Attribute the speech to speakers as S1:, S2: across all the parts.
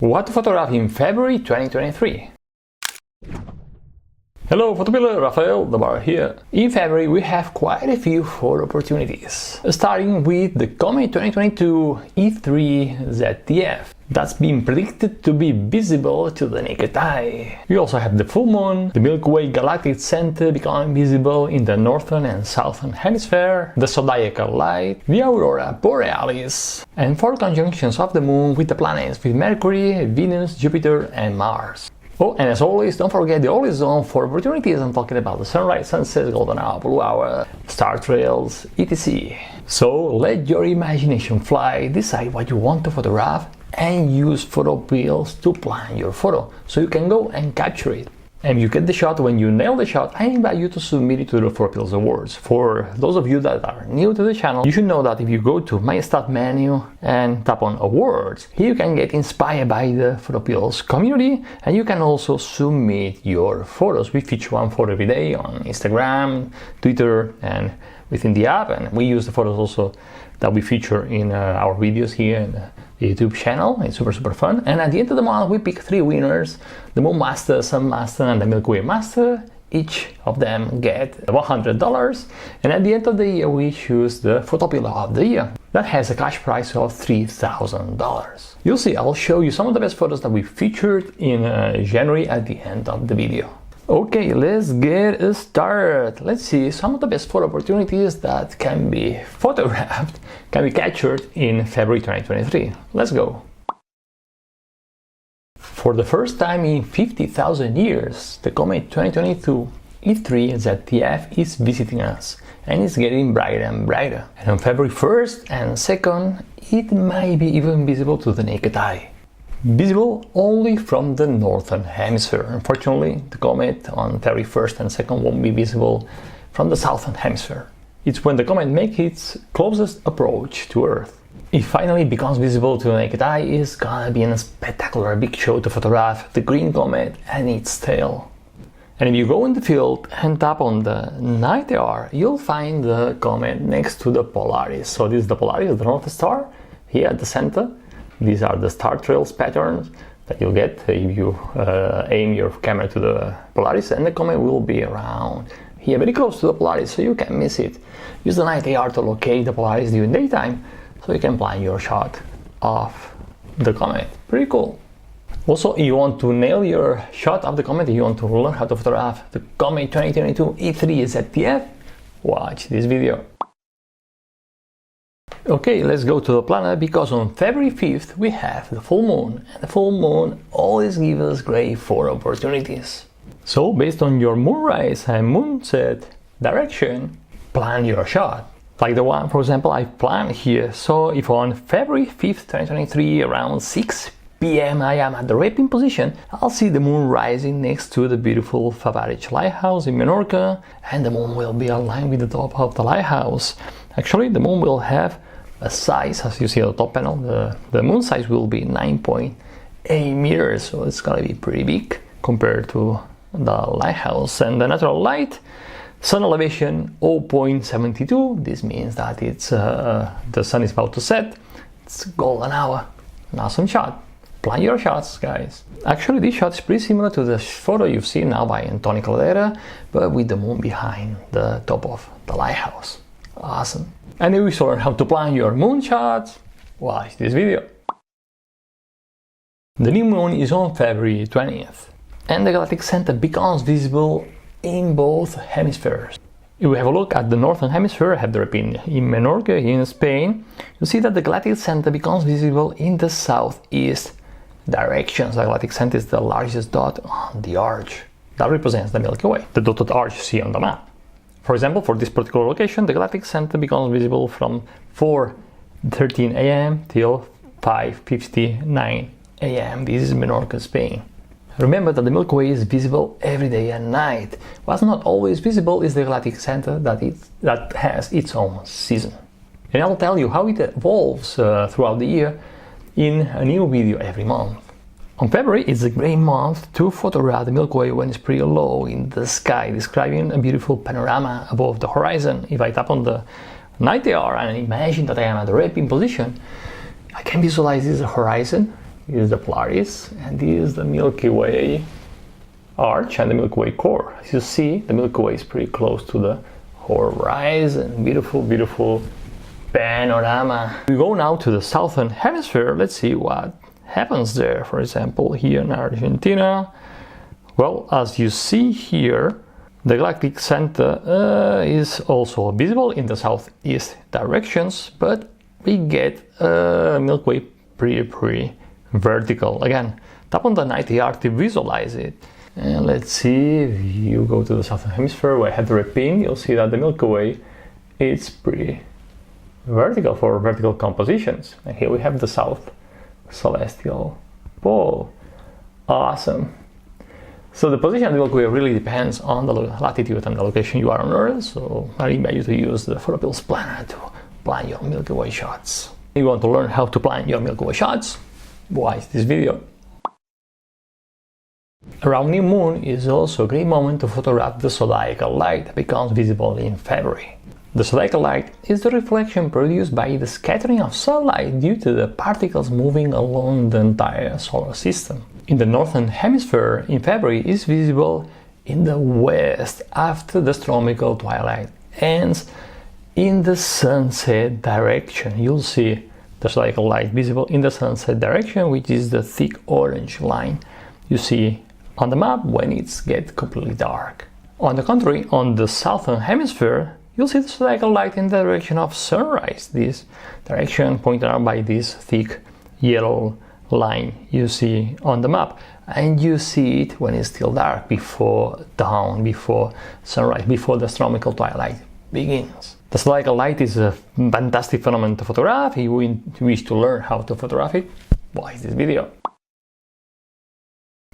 S1: What to photograph in February 2023? Hello PhotoPills, Rafael the Bar here. In February we have quite a few photo opportunities, starting with the Comet 2022 E3 ZTF. That's been predicted to be visible to the naked eye. We also have the full moon, the Milky Way Galactic Center becoming visible in the northern and southern hemisphere, the Zodiacal Light, the Aurora Borealis, and 4 conjunctions of the moon with the planets with Mercury, Venus, Jupiter and Mars. Oh, and as always, don't forget the always zone for opportunities. I'm talking about the sunrise, sunset, golden hour, blue hour, star trails, etc. So let your imagination fly, decide what you want to photograph, and use PhotoPills to plan your photo, so you can go and capture it. And if you get the shot, when you nail the shot, I invite you to submit it to the PhotoPills Awards. For those of you that are new to the channel, you should know that if you go to My Start menu and tap on Awards, here you can get inspired by the PhotoPills community, and you can also submit your photos. We feature one photo every day on Instagram, Twitter, and within the app, and we use the photos also that we feature in our videos here in the YouTube channel. It's super fun. And at the end of the month we pick 3 winners: the Moon Master, Sun Master and the Milky Way Master. Each of them get $100, and at the end of the year we choose the PhotoPills of the year. That has a cash prize of $3,000. You'll see, I'll show you some of the best photos that we featured in January at the end of the video. Okay, let's get started. Let's see some of the best photo opportunities that can be photographed, can be captured in February 2023. Let's go. For the first time in 50,000 years, the Comet 2022 E3 ZTF is visiting us, and it's getting brighter and brighter. And on February 1st and 2nd, it might be even visible to the naked eye. Visible only from the northern hemisphere. Unfortunately, the comet on February 1st and 2nd won't be visible from the southern hemisphere. It's when the comet makes its closest approach to Earth. It finally becomes visible to the naked eye. It's gonna be a spectacular big show to photograph the green comet and its tail. And if you go in the field and tap on the night hour, you'll find the comet next to the Polaris. So this is the Polaris, the North Star, here at the center. These are the star trails patterns that you'll get if you aim your camera to the Polaris, and the comet will be around here, very close to the Polaris, so you can miss it. Use the night AR to locate the Polaris during daytime, so you can plan your shot of the comet. Pretty cool. Also, if you want to nail your shot of the comet, if you want to learn how to photograph the Comet 2022 E3 ZTF, watch this video. Okay, let's go to the planet, because on February 5th we have the full moon, and the full moon always gives us great photo opportunities. So based on your moonrise and moonset direction, plan your shot. Like the one, for example, I planned here. So if on February 5th, 2023, around 6 p.m. I am at the rapid position, I'll see the moon rising next to the beautiful Favarich lighthouse in Menorca, and the moon will be aligned with the top of the lighthouse. Actually, the moon will have a size, as you see on the top panel, the moon size will be 9.8 meters, so it's gonna be pretty big compared to the lighthouse. And the natural light, sun elevation 0.72, this means that it's the sun is about to set. It's golden hour. An awesome shot. Plan your shots, guys. Actually, this shot is pretty similar to the photo you've seen now by Antonio Caldera, but with the moon behind the top of the lighthouse. Awesome. And if you want to learn how to plan your moon shots, watch this video. The new moon is on February 20th, and the Galactic Center becomes visible in both hemispheres. If we have a look at the northern hemisphere, I have the in Menorca here in Spain, you see that the Galactic Center becomes visible in the southeast direction. The Galactic Center is the largest dot on the arch. That represents the Milky Way, the dotted arch you see on the map. For example, for this particular location, the Galactic Center becomes visible from 4:13 a.m. till 5:59 a.m. This is Menorca, Spain. Remember that the Milky Way is visible every day and night. What's not always visible is the Galactic Center that has its own season. And I'll tell you how it evolves throughout the year in a new video every month. On February, it's a great month to photograph the Milky Way when it's pretty low in the sky, describing a beautiful panorama above the horizon. If I tap on the night AR and imagine that I am at the rapid position, I can visualize this horizon is the Polaris, and this is the Milky Way arch and the Milky Way core. As you see, the Milky Way is pretty close to the horizon. Beautiful, beautiful panorama. We go now to the southern hemisphere. Let's see what happens there. For example, here in Argentina, well, as you see here, the Galactic Center is also visible in the southeast directions, but we get Milky Way pretty vertical. Again, tap on the night arc to visualize it. And let's see, if you go to the southern hemisphere where I have the red pin, you'll see that the Milky Way is pretty vertical for vertical compositions. And here we have the south celestial pole. Awesome. So the position of the Milky Way really depends on the latitude and the location you are on Earth, so I invite you to use the PhotoPills planner to plan your Milky Way shots. If you want to learn how to plan your Milky Way shots, watch this video. Around new moon is also a great moment to photograph the Zodiacal Light that becomes visible in February. The Zodiacal Light is the reflection produced by the scattering of sunlight due to the particles moving along the entire solar system. In the northern hemisphere, in February, is visible in the west after the astronomical twilight ends in the sunset direction. You'll see the Zodiacal Light visible in the sunset direction, which is the thick orange line you see on the map when it gets completely dark. On the contrary, on the southern hemisphere, you'll see the Zodiacal Light in the direction of sunrise, this direction pointed out by this thick yellow line you see on the map, and you see it when it's still dark, before dawn, before sunrise, before the astronomical twilight begins. The Zodiacal Light is a fantastic phenomenon to photograph. If you wish to learn how to photograph it, watch this video.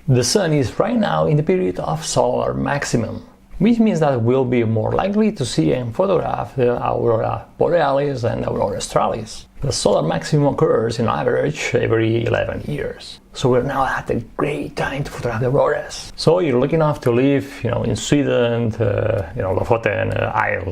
S1: The Sun is right now in the period of solar maximum, which means that we'll be more likely to see and photograph the Aurora Borealis and Aurora Australis. The solar maximum occurs in average every 11 years. So we're now at a great time to photograph the auroras. So you're lucky enough to live, in Sweden, Lofoten,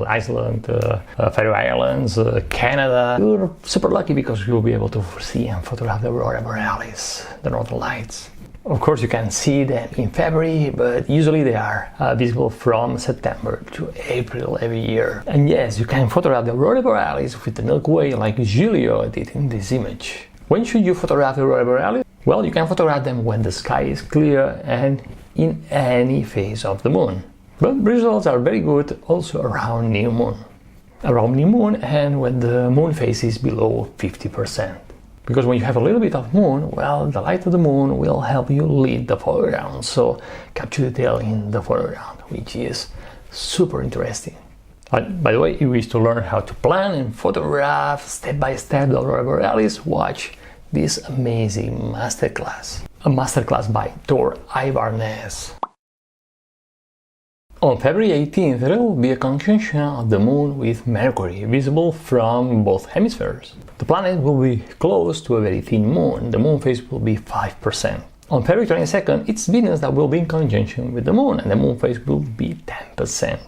S1: Iceland, Faroe Islands, Canada. You're super lucky because you'll be able to see and photograph the Aurora Borealis, the Northern Lights. Of course, you can see them in February, but usually they are visible from September to April every year. And yes, you can photograph the Aurora Borealis with the Milky Way like Giulio did in this image. When should you photograph the Aurora Borealis? Well, you can photograph them when the sky is clear and in any phase of the moon. But results are very good also around new moon. Around new moon and when the moon phase is below 50%. Because when you have a little bit of moon, well, the light of the moon will help you lead the foreground, so capture detail in the foreground, which is super interesting. By the way, if you wish to learn how to plan and photograph step by step the Aurora Borealis, watch this amazing masterclass. A masterclass by Thor Ivarnes. On February 18th, there will be a conjunction of the moon with Mercury, visible from both hemispheres. The planet will be close to a very thin moon. The moon phase will be 5%. On February 22nd, it's Venus that will be in conjunction with the moon, and the moon phase will be 10%.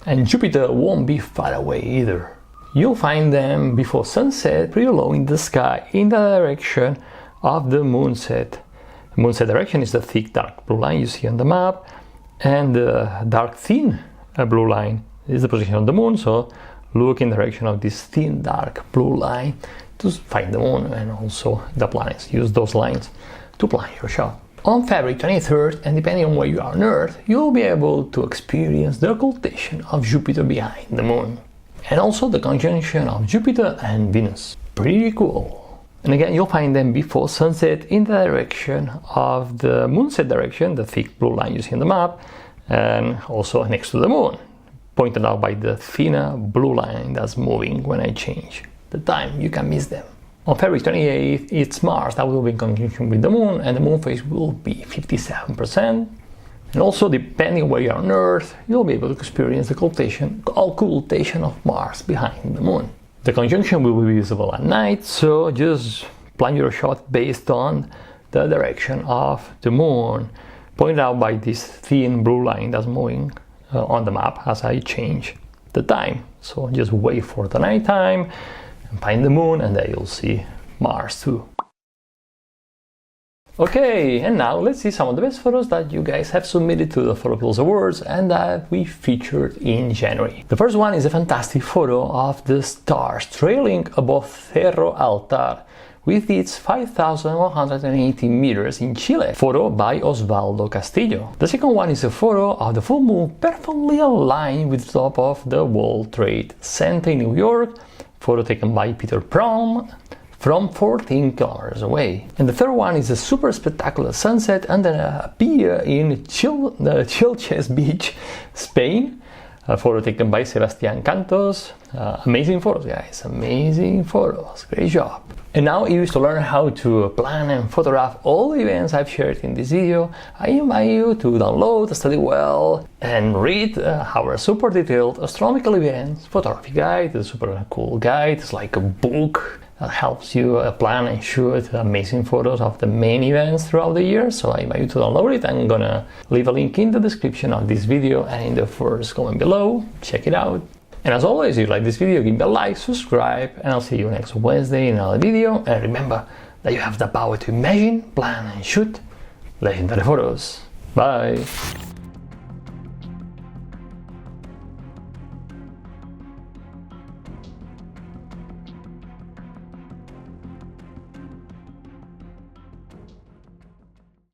S1: And Jupiter won't be far away either. You'll find them before sunset, pretty low in the sky, in the direction of the moonset. The moonset direction is the thick dark blue line you see on the map, and the dark thin blue line is the position of the moon, so look in the direction of this thin dark blue line to find the moon and also the planets. Use those lines to plan your shot. On February 23rd, and depending on where you are on Earth, you'll be able to experience the occultation of Jupiter behind the moon. And also the conjunction of Jupiter and Venus. Pretty cool. And again, you'll find them before sunset in the direction of the moonset direction, the thick blue line you see on the map, and also next to the moon, pointed out by the thinner blue line that's moving when I change the time. You can miss them. On February 28th, it's Mars that will be in conjunction with the moon, and the moon phase will be 57%. And also, depending where you are on Earth, you'll be able to experience the occultation of Mars behind the moon. The conjunction will be visible at night, so just plan your shot based on the direction of the moon, pointed out by this thin blue line that's moving on the map as I change the time. So just wait for the night time and find the moon, and there you'll see Mars too. Okay, and now let's see some of the best photos that you guys have submitted to the PhotoPills Awards and that we featured in January. The first one is a fantastic photo of the stars trailing above Cerro Altar with its 5,180 meters in Chile, photo by Osvaldo Castillo. The second one is a photo of the full moon perfectly aligned with the top of the World Trade Center in New York, photo taken by Peter Prom from 14 kilometers away. And the third one is a super spectacular sunset under a pier in Chilches Beach, Spain, a photo taken by Sebastian Cantos. Amazing photos, guys, amazing photos, great job. And now, if you wish to learn how to plan and photograph all the events I've shared in this video, I invite you to download, study well, and read our super detailed astronomical events photography guide. It's a super cool guide. It's like a book that helps you plan and shoot amazing photos of the main events throughout the year. So I invite you to download it. I'm gonna leave a link in the description of this video and in the first comment below. Check it out. And as always, if you like this video, give me a like, subscribe, and I'll see you next Wednesday in another video. And remember that you have the power to imagine, plan, and shoot legendary photos. Bye!